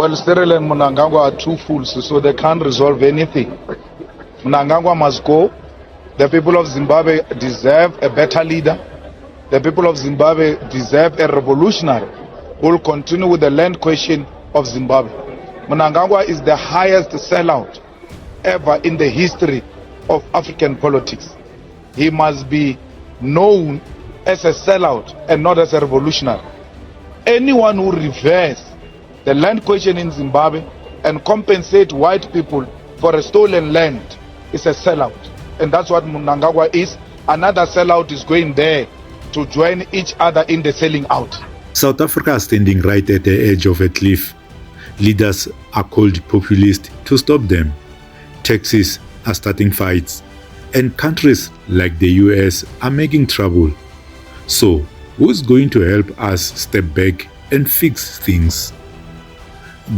Well, Cyril and Mnangagwa are two fools, so they can't resolve anything. Mnangagwa must go. The people of Zimbabwe deserve a better leader. The people of Zimbabwe deserve a revolutionary who will continue with the land question of Zimbabwe. Mnangagwa is the highest sellout ever in the history of African politics. He must be known as a sellout and not as a revolutionary. Anyone who reverses the land question in Zimbabwe and compensate white people for a stolen land is a sellout. And that's what Mnangagwa is. Another sellout is going there to join each other in the selling out. South Africa is standing right at the edge of a cliff. Leaders are called populist to stop them. Taxes are starting fights. And countries like the US are making trouble. So, who's going to help us step back and fix things?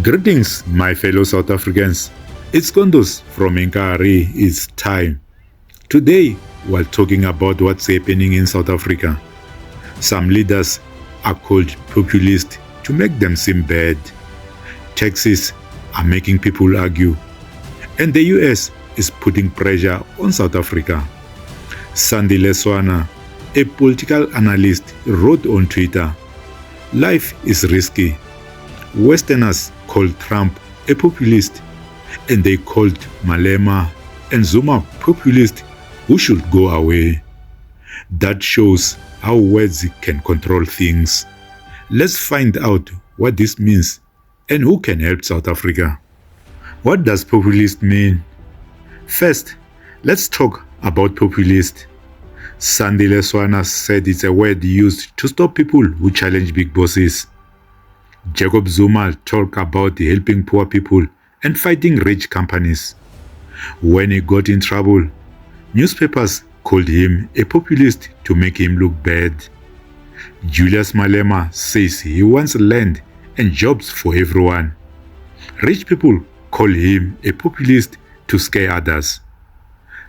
Greetings, my fellow South Africans. It's Kondos from Nkari. It's time. Today, we're talking about what's happening in South Africa. Some leaders are called populist to make them seem bad. Taxes are making people argue. And the US is putting pressure on South Africa. Sandy Leswana, a political analyst, wrote on Twitter, "Life is risky. Westerners called Trump a populist, and they called Malema and Zuma populist who should go away. That shows how words can control things. Let's find out what this means and who can help South Africa." What does populist mean? First, let's talk about populist. Sandy Leswana said it's a word used to stop people who challenge big bosses. Jacob Zuma talked about helping poor people and fighting rich companies. When he got in trouble, newspapers called him a populist to make him look bad. Julius Malema says he wants land and jobs for everyone. Rich people call him a populist to scare others.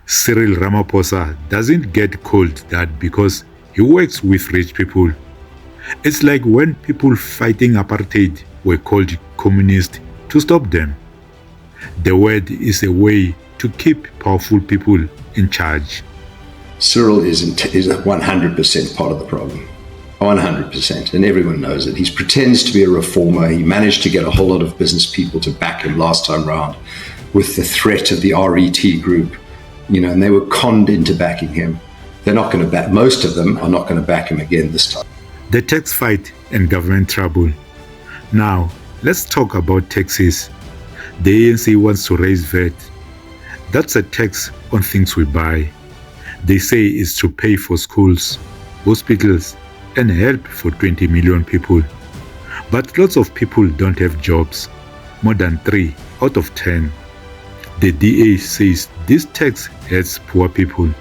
Cyril Ramaphosa doesn't get called that because he works with rich people. It's like when people fighting apartheid were called communist to stop them. The word is a way to keep powerful people in charge. Cyril is 100% part of the problem. 100%. And everyone knows it. He pretends to be a reformer. He managed to get a whole lot of business people to back him last time round with the threat of the RET group, and they were conned into backing him. They're not going to back, most of them are not going to back him again this time. The tax fight and government trouble. Now, let's talk about taxes. The ANC wants to raise VAT. That's a tax on things we buy. They say it's to pay for schools, hospitals, and help for 20 million people. But lots of people don't have jobs, more than 3 out of 10. The DA says this tax hurts poor people.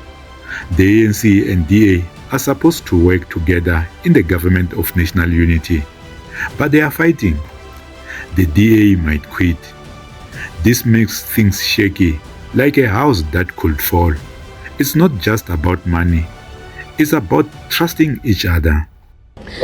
The ANC and DA are supposed to work together in the government of national unity, but they are fighting. The DA might quit. This makes things shaky, like a house that could fall. It's not just about money. It's about trusting each other.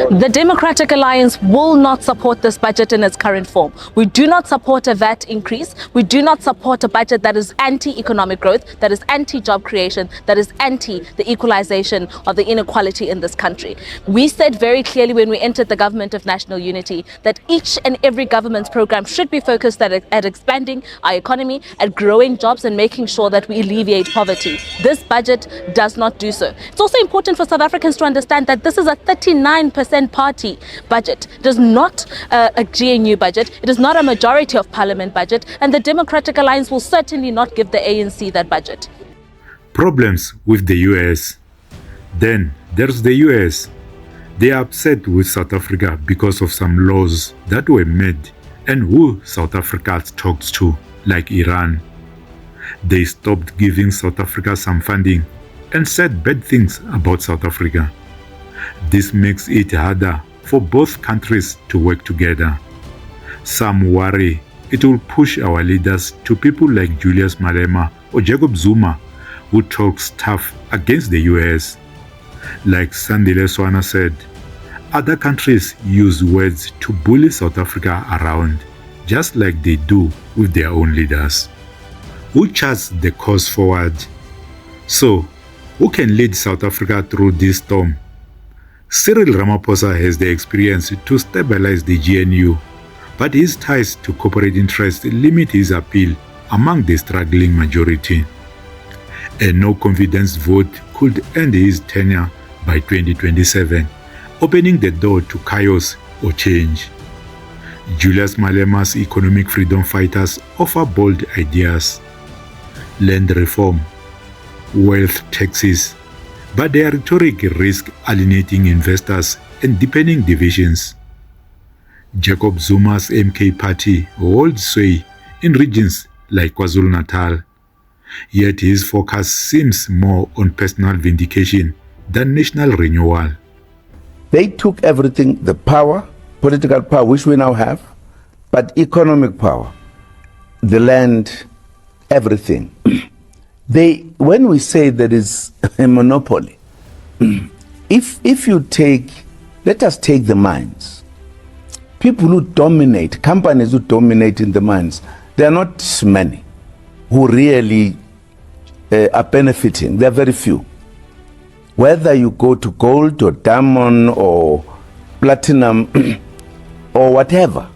The Democratic Alliance will not support this budget in its current form. We do not support a VAT increase. We do not support a budget that is anti-economic growth, that is anti-job creation, that is anti the equalization of the inequality in this country. We said very clearly when we entered the government of national unity that each and every government's program should be focused at expanding our economy, at growing jobs and making sure that we alleviate poverty. This budget does not do so. It's also important for South Africans to understand that this is a 39% party budget. It is not a GNU budget. It is not a majority of parliament budget, and the Democratic Alliance will certainly not give the ANC that budget. Problems with the US. Then there's the US. They are upset with South Africa because of some laws that were made and who South Africa talks to, like Iran. They stopped giving South Africa some funding and said bad things about South Africa. This makes it harder for both countries to work together. Some worry it will push our leaders to people like Julius Malema or Jacob Zuma, who talks tough against the US. Like Sandy Leswana said, other countries use words to bully South Africa around. just like they do with their own leaders. Who charts the course forward? So, who can lead South Africa through this storm? Cyril Ramaphosa has the experience to stabilize the GNU, but his ties to corporate interests limit his appeal among the struggling majority. A no-confidence vote could end his tenure by 2027, opening the door to chaos or change. Julius Malema's economic freedom fighters offer bold ideas: land reform, wealth taxes, but their rhetoric risks alienating investors and deepening divisions. Jacob Zuma's MK party holds sway in regions like KwaZulu-Natal, yet his focus seems more on personal vindication than national renewal. They took everything, the power, political power, which we now have, but economic power, the land, everything. When we say there is a monopoly, if you take, let us take the mines. People who dominate, companies who dominate in the mines, they are not many who really are benefiting. They are very few. Whether you go to gold or diamond or platinum or whatever,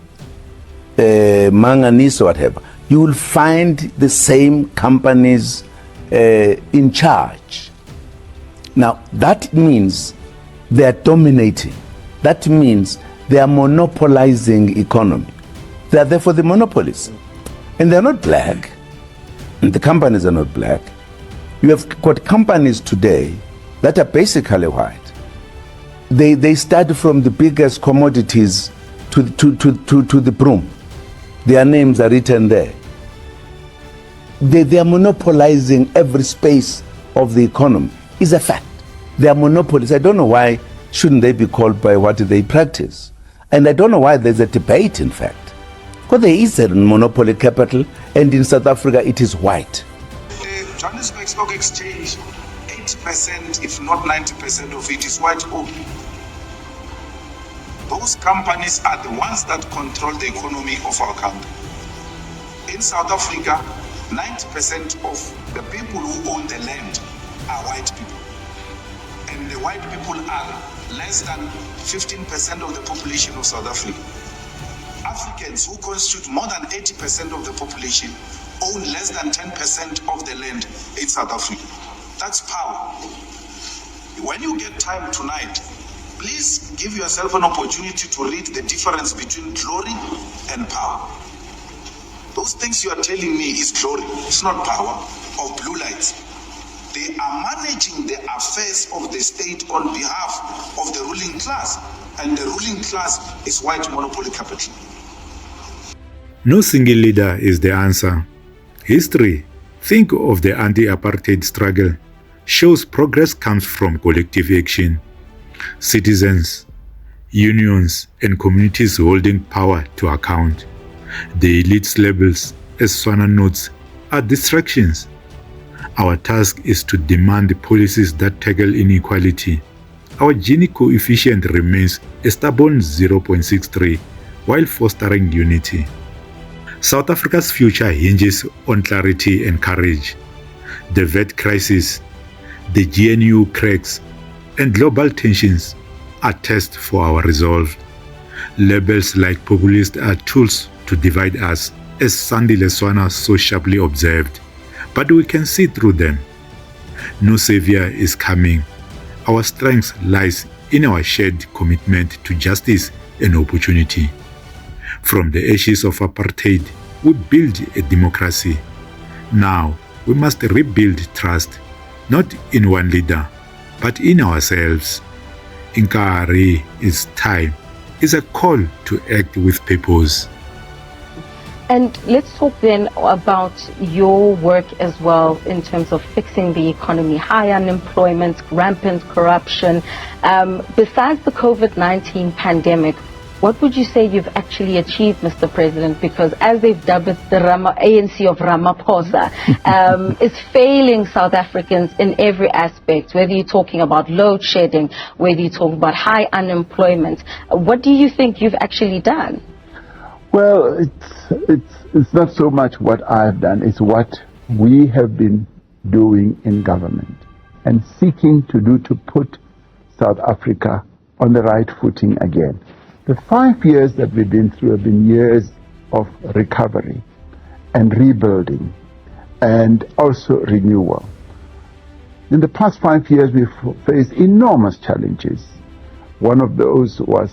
manganese or whatever, you will find the same companies in charge. Now, that means they are dominating. That means they are monopolizing economy. They are therefore the monopolies. And they're not black. The companies are not black. You have got companies today that are basically white. They start from the biggest commodities to the broom. Their names are written there. They are monopolizing every space of the economy. It's a fact. They are monopolies. I don't know why shouldn't they be called by what they practice. And I don't know why there's a debate, in fact. Because there is a monopoly capital, and in South Africa it is white. The Johannesburg Stock Exchange, 80%, if not 90% of it is white owned. Those companies are the ones that control the economy of our country. In South Africa, 90% of the people who own the land are white people. And the white people are less than 15% of the population of South Africa. Africans, who constitute more than 80% of the population, own less than 10% of the land in South Africa. That's power. When you get time tonight, please give yourself an opportunity to read the difference between glory and power. Those things you are telling me is glory, it's not power, or blue lights. They are managing the affairs of the state on behalf of the ruling class, and the ruling class is white monopoly capital. No single leader is the answer. History, think of the anti-apartheid struggle, shows progress comes from collective action. Citizens, unions, and communities holding power to account. The elite's labels, as Swana notes, are distractions. Our task is to demand policies that tackle inequality. Our Gini coefficient remains a stubborn 0.63 while fostering unity. South Africa's future hinges on clarity and courage. The VAT crisis, the GNU cracks, and global tensions are tests for our resolve. Labels like populist are tools to divide us, as Sandile Swana so sharply observed, but we can see through them. No savior is coming. Our strength lies in our shared commitment to justice and opportunity. From the ashes of apartheid, we build a democracy. Now, we must rebuild trust, not in one leader, but in ourselves. Inkari is time, is a call to act with purpose. And let's talk then about your work as well in terms of fixing the economy, high unemployment, rampant corruption. Besides the COVID-19 pandemic, what would you say you've actually achieved, Mr. President? Because as they've dubbed it, the ANC of Ramaphosa is failing South Africans in every aspect, whether you're talking about load shedding, whether you're talking about high unemployment. What do you think you've actually done? Well, it's not so much what I've done, it's what we have been doing in government and seeking to do to put South Africa on the right footing again. The 5 years that we've been through have been years of recovery and rebuilding and also renewal. In the past 5 years, we've faced enormous challenges. One of those was,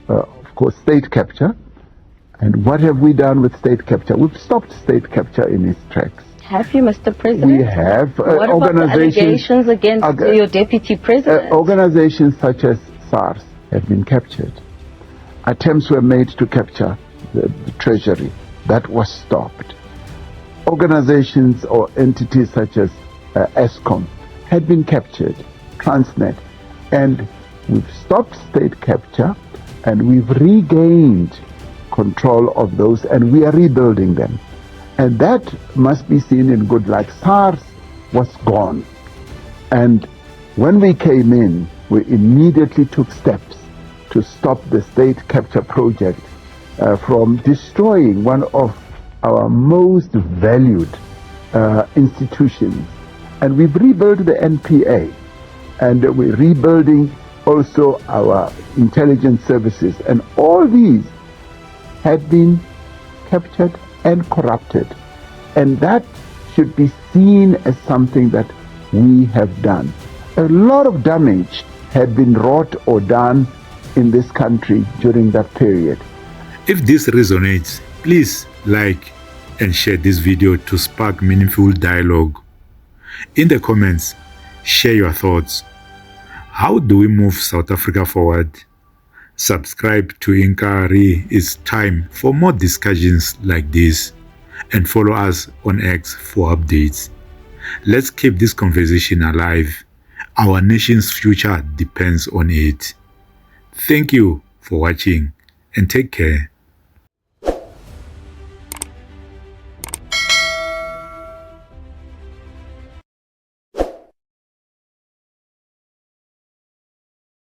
of course, state capture. And what have we done with state capture? We've stopped state capture in its tracks. Have you, Mr. President? We have. What about the allegations against your deputy president? Organizations such as SARS have been captured. Attempts were made to capture the treasury. That was stopped. Organizations or entities such as ESCOM had been captured, Transnet, and we've stopped state capture and we've regained control of those and we are rebuilding them. And that must be seen in good light. SARS was gone. And when we came in, we immediately took steps to stop the state capture project from destroying one of our most valued institutions. And we've rebuilt the NPA. And we're rebuilding also our intelligence services. And all these had been captured and corrupted. And that should be seen as something that we have done. A lot of damage had been wrought or done in this country during that period. If this resonates, please like and share this video to spark meaningful dialogue. In the comments, share your thoughts. How do we move South Africa forward? Subscribe to Inkari. It's time for more discussions like this. And follow us on X for updates. Let's keep this conversation alive. Our nation's future depends on it. Thank you for watching and take care.